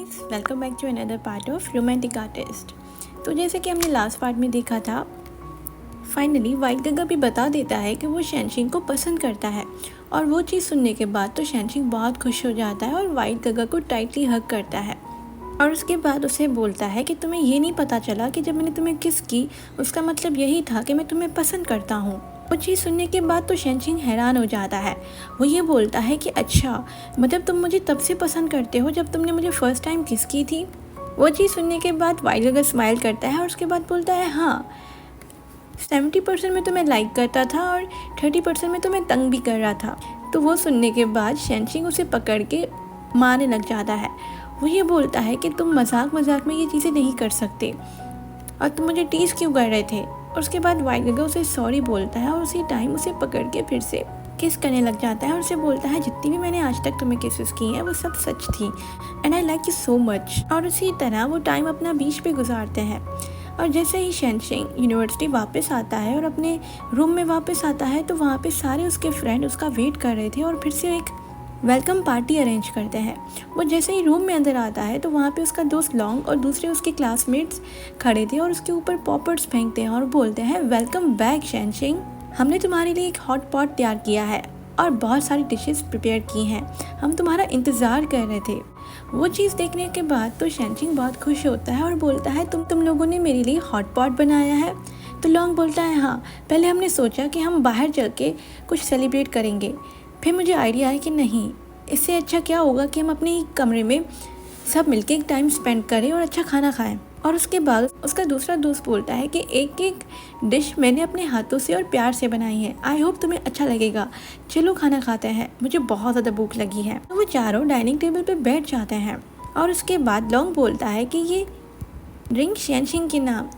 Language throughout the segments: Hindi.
Guys, welcome back to another part of romantic artist. तो जैसे कि हमने लास्ट पार्ट में देखा था, फाइनली वाइट गगा भी बता देता है कि वो शैनशिंग को पसंद करता है। और वो चीज़ सुनने के बाद तो शैनशिंग बहुत खुश हो जाता है और वाइट गगा को टाइटली हग करता है। और उसके बाद उसे बोलता है कि तुम्हें ये नहीं पता चला कि जब मैंने तुम्हें किस की उसका मतलब यही था कि मैं तुम्हें पसंद करता हूँ। वो चीज़ सुनने के बाद तो शैनशिंग हैरान हो जाता है। वो ये बोलता है कि अच्छा, मतलब तुम मुझे तब से पसंद करते हो जब तुमने मुझे फ़र्स्ट टाइम किस की थी। वो चीज़ सुनने के बाद वाइट गगा स्माइल करता है और उसके बाद बोलता है हाँ, 70% में तो मैं लाइक करता था और 30% में तो मैं तंग भी कर रहा था। तो वो सुनने के बाद शैनशिंग उसे पकड़ के मारने लग जाता है। वो ये बोलता है कि तुम मजाक मजाक में ये चीज़ें नहीं कर सकते और तुम मुझे टीज़ क्यों कर रहे थे। और उसके बाद वाइट गगा उसे सॉरी बोलता है और उसी टाइम उसे पकड़ के फिर से किस करने लग जाता है और उसे बोलता है जितनी भी मैंने आज तक तुम्हें किसेस की हैं वो सब सच थी and I like you so much. और उसी तरह वो टाइम अपना बीच पे गुजारते हैं। और जैसे ही शैनशिंग यूनिवर्सिटी वापस आता है और अपने रूम में वापस आता है तो वहाँ पे सारे उसके फ्रेंड उसका वेट कर रहे थे और फिर से एक वेलकम पार्टी अरेंज करते हैं। वो जैसे ही रूम में अंदर आता है तो वहाँ पे उसका दोस्त लॉन्ग और दूसरे उसके क्लासमेट्स खड़े थे और उसके ऊपर पॉपर्स फेंकते हैं और बोलते हैं वेलकम बैक शैनशिंग, हमने तुम्हारे लिए एक हॉट पॉट तैयार किया है और बहुत सारी डिशेस प्रिपेयर की हैं, हम तुम्हारा इंतज़ार कर रहे थे। वो चीज़ देखने के बाद तो शैनशिंग बहुत खुश होता है और बोलता है तुम लोगों ने मेरे लिए हॉट पॉट बनाया है। तो लॉन्ग बोलता है हाँ, पहले हमने सोचा कि हम बाहर चल के कुछ सेलिब्रेट करेंगे, फिर मुझे आइडिया है कि नहीं, इससे अच्छा क्या होगा कि हम अपने ही कमरे में सब मिलके एक टाइम स्पेंड करें और अच्छा खाना खाएं। और उसके बाद उसका दूसरा दोस्त बोलता है कि एक एक डिश मैंने अपने हाथों से और प्यार से बनाई है, आई होप तुम्हें अच्छा लगेगा, चलो खाना खाते हैं, मुझे बहुत ज़्यादा भूख लगी है। तो वो चारों डाइनिंग टेबल पे बैठ जाते हैं और उसके बाद लॉन्ग बोलता है कि ये ड्रिंक शैनशिंग के नाम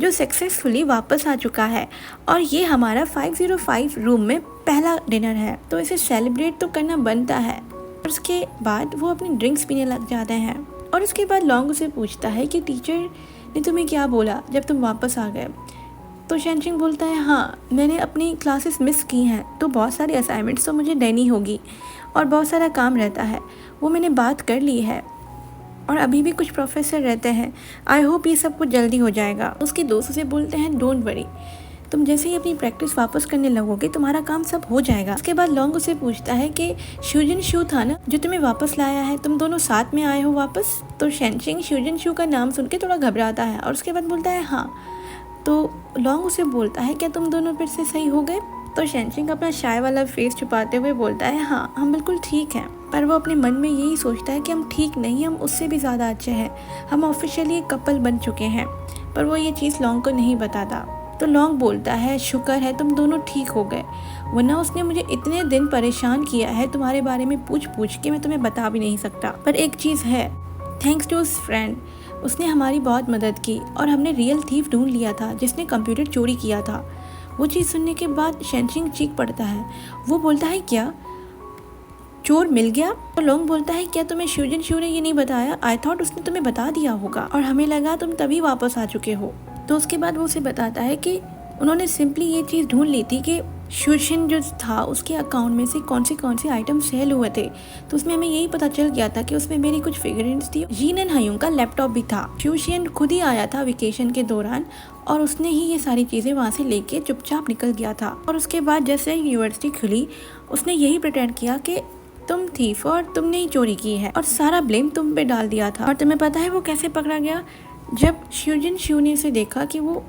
जो सक्सेसफुली वापस आ चुका है और ये हमारा 505 रूम में पहला डिनर है, तो इसे सेलिब्रेट तो करना बनता है। और उसके बाद वो अपनी ड्रिंक्स पीने लग जाते हैं। और उसके बाद लॉन्ग उसे पूछता है कि टीचर ने तुम्हें क्या बोला जब तुम वापस आ गए। तो शैनशिंग बोलता है हाँ, मैंने अपनी क्लासेस मिस की हैं तो बहुत सारी असाइनमेंट्स तो मुझे देनी होगी और बहुत सारा काम रहता है, वो मैंने बात कर ली है और अभी भी कुछ प्रोफेसर रहते हैं, आई होप ये सब कुछ जल्दी हो जाएगा। उसके दोस्त उसे बोलते हैं डोंट वरी, तुम जैसे ही अपनी प्रैक्टिस वापस करने लगोगे तुम्हारा काम सब हो जाएगा। उसके बाद लॉन्ग उसे पूछता है कि शूजन शू था ना जो तुम्हें वापस लाया है, तुम दोनों साथ में आए हो वापस। तो शैनशिंग शूजन शू का नाम सुन के थोड़ा घबराता है और उसके बाद बोलता है हाँ। तो लॉन्ग उसे बोलता है क्या तुम दोनों फिर से सही हो गए। तो शैनशिंग अपना शाय वाला फेस छुपाते हुए बोलता है हाँ, हम बिल्कुल ठीक हैं। पर वो अपने मन में यही सोचता है कि हम ठीक नहीं, हम उससे भी ज़्यादा अच्छे हैं, हम ऑफिशियली एक कपल बन चुके हैं। पर वो ये चीज़ लॉन्ग को नहीं बताता। तो लॉन्ग बोलता है शुक्र है तुम दोनों ठीक हो गए, वरना उसने मुझे इतने दिन परेशान किया है तुम्हारे बारे में पूछ पूछ के मैं तुम्हें बता भी नहीं सकता। पर एक चीज़ है, थैंक्स टू उस फ्रेंड, उसने हमारी बहुत मदद की और हमने रियल थीफ ढूंढ लिया था जिसने कंप्यूटर चोरी किया था। वो चीज़ सुनने के बाद शैनशिंग चीख पड़ता है। वो बोलता है क्या चोर मिल गया। तो लॉन्ग बोलता है क्या तुम्हें शूजन शू ने ये नहीं बताया, आई थॉट उसने तुम्हें बता दिया होगा और हमें लगा तुम तभी वापस आ चुके हो। तो उसके बाद वो उसे बताता है कि उन्होंने सिंपली ये चीज़ ढूंढ ली थी कि शूशन जो था उसके अकाउंट में से कौन से आइटम सेल हुए थे। तो उसमें हमें यही पता चल गया था कि उसमें मेरी कुछ फिगरेंस थी, जीन एंड हयूं का लैपटॉप भी था। शूशन खुद ही आया था वेकेशन के दौरान और उसने ही ये सारी चीज़ें वहाँ से लेके चुपचाप निकल गया था। और उसके बाद जैसे यूनिवर्सिटी खुली उसने यही प्रिटेंड किया कि तुम थीफ और तुमने ही चोरी की है और सारा ब्लेम तुम पे डाल दिया था। और तुम्हें पता है वो कैसे पकड़ा गया, जब शूजन शू ने उसे देखा कि वो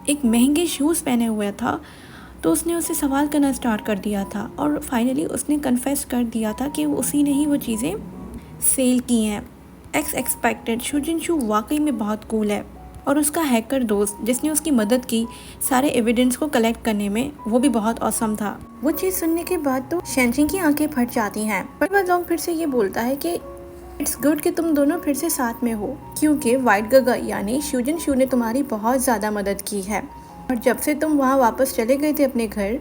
एक महंगे शूज़ पहने हुआ था तो उसने उसे सवाल करना स्टार्ट कर दिया था और फाइनली उसने कन्फेस कर दिया था कि उसी ने ही वो चीज़ें सेल की हैं। एक्सपेक्टेड शूजन शू वाकई में बहुत कूल है। और उसका हैकर दोस्त जिसने उसकी मदद की सारे एविडेंस को कलेक्ट करने में, वो भी बहुत औसम था। वो चीज़ सुनने के बाद तो शैनशिंग की आंखें फट जाती हैं। पर बाद लॉन्ग फिर से ये बोलता है कि इट्स गुड कि तुम दोनों फिर से साथ में हो क्योंकि वाइट गगा यानी शूजन शू ने तुम्हारी बहुत ज़्यादा मदद की है और जब से तुम वहाँ वापस चले गए थे अपने घर,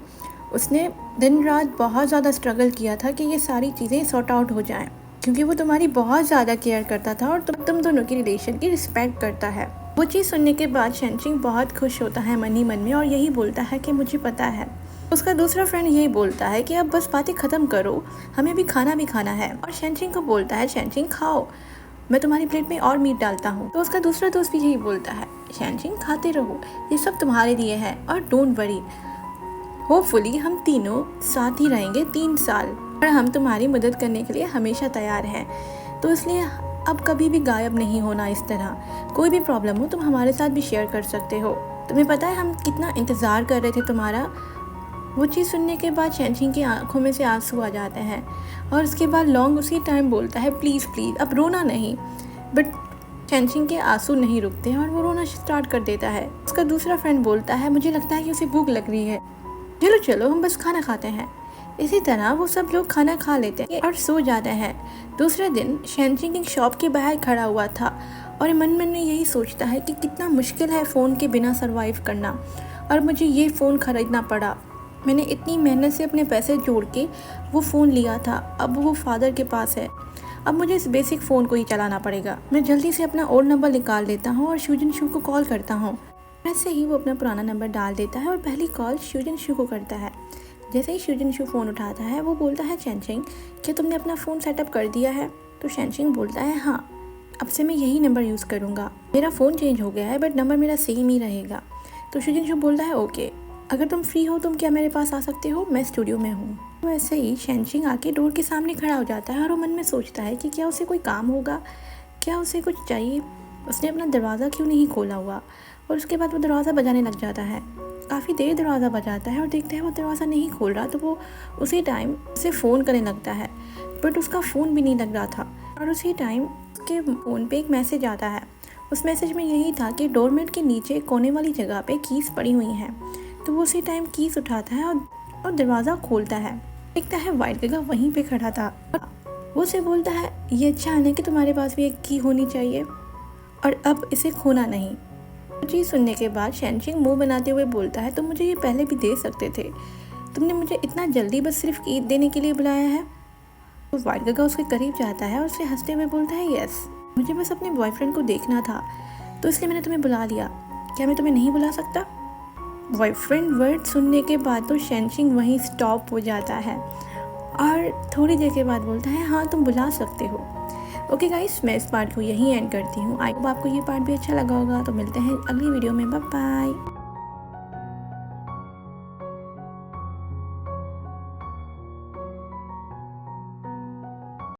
उसने दिन रात बहुत ज़्यादा स्ट्रगल किया था कि ये सारी चीज़ें सॉर्ट आउट हो जाएं क्योंकि वो तुम्हारी बहुत ज़्यादा केयर करता था और तुम दोनों की रिलेशन की रिस्पेक्ट करता है। वो चीज़ सुनने के बाद शैनशिंग बहुत खुश होता है मन ही मन में और यही बोलता है कि मुझे पता है। उसका दूसरा फ्रेंड यही बोलता है कि अब बस बातें ख़त्म करो, हमें भी खाना है। और शैनशिंग को बोलता है शैनशिंग खाओ, मैं तुम्हारी प्लेट में और मीट डालता हूँ। तो उसका दूसरा दोस्त भी यही बोलता है, शैनशिन खाते रहो, ये सब तुम्हारे लिए है और डोंट वरी, होपफुली हम तीनों साथ ही रहेंगे 3 साल और हम तुम्हारी मदद करने के लिए हमेशा तैयार हैं। तो इसलिए अब कभी भी गायब नहीं होना इस तरह। कोई भी प्रॉब्लम हो तुम हमारे साथ भी शेयर कर सकते हो। तुम्हें पता है हम कितना इंतज़ार कर रहे थे तुम्हारा। वो चीज़ सुनने के बाद शैनशिन की आंखों में से आंसू आ जाते हैं और उसके बाद लॉन्ग उसी टाइम बोलता है, प्लीज़ प्लीज़ अब रोना नहीं। बट शैनशिन के आंसू नहीं रुकते हैं और वो रोना स्टार्ट कर देता है। उसका दूसरा फ्रेंड बोलता है, मुझे लगता है कि उसे भूख लग रही है, चलो चलो हम बस खाना खाते हैं। इसी तरह वो सब लोग खाना खा लेते हैं और सो जाते हैं। दूसरे दिन शैनशिन एक शॉप के बाहर खड़ा हुआ था और मन मन में यही सोचता है कि कितना मुश्किल है फ़ोन के बिना सरवाइव करना और मुझे ये फ़ोन ख़रीदना पड़ा। मैंने इतनी मेहनत से अपने पैसे जोड़ के वो फ़ोन लिया था, अब वो फादर के पास है, अब मुझे इस बेसिक फ़ोन को ही चलाना पड़ेगा। मैं जल्दी से अपना ओल्ड नंबर निकाल लेता हूँ और शूजन शू को कॉल करता हूँ। ऐसे ही वो अपना पुराना नंबर डाल देता है और पहली कॉल शूजन शू को करता है। जैसे ही शूजन शू फ़ोन उठाता है वो बोलता है, शैनशिन क्या तुमने अपना फ़ोन सेटअप कर दिया है? तो शैनशिन बोलता है, हाँ अब से मैं यही नंबर यूज़ करूँगा, मेरा फ़ोन चेंज हो गया है बट नंबर मेरा सेम ही रहेगा। तो शूजन शू बोलता है, ओके अगर तुम फ्री हो तुम क्या मेरे पास आ सकते हो, मैं स्टूडियो में हूँ। तो ऐसे ही शैनशिन आके डोर के सामने खड़ा हो जाता है और वो मन में सोचता है कि क्या उसे कोई काम होगा, क्या उसे कुछ चाहिए, उसने अपना दरवाज़ा क्यों नहीं खोला हुआ। और उसके बाद वो दरवाज़ा बजाने लग जाता है। काफ़ी देर दरवाज़ा बजाता है और देखता है वो दरवाज़ा नहीं खोल रहा। तो वो उसी टाइम उसे फ़ोन करने लगता है बट उसका फ़ोन भी नहीं लग रहा था। और उसी टाइम उसके फ़ोन पे एक मैसेज आता है। उस मैसेज में यही था कि डोरमेट के नीचे कोने वाली जगह पे कीज़ पड़ी हुई हैं। तो वो उसी टाइम कीज़ उठाता है और दरवाज़ा खोलता है। देखता है वाइट गगा वहीं पे खड़ा था। वो उसे बोलता है, ये अच्छा है ना कि तुम्हारे पास भी एक की होनी चाहिए और अब इसे खोना नहीं। चीज़ सुनने के बाद शैनशिन मुंह बनाते हुए बोलता है, तुम मुझे ये पहले भी दे सकते थे, तुमने मुझे इतना जल्दी बस सिर्फ की देने के लिए बुलाया है। तो वाइट गगा उसके करीब जाता है और उससे हंसते हुए बोलता है, यस मुझे बस अपने बॉयफ्रेंड को देखना था तो इसलिए मैंने तुम्हें बुला लिया, क्या मैं तुम्हें नहीं बुला सकता? बॉयफ्रेंड वर्ड सुनने के बाद तो शैनशिन वहीं स्टॉप हो जाता है और थोड़ी देर के बाद बोलता है, हाँ तुम बुला सकते हो। ओके गाइस, मैं इस पार्ट को यहीं एंड करती हूँ। आई होप आपको ये पार्ट भी अच्छा लगा होगा। तो मिलते हैं अगली वीडियो में, बाय बाय।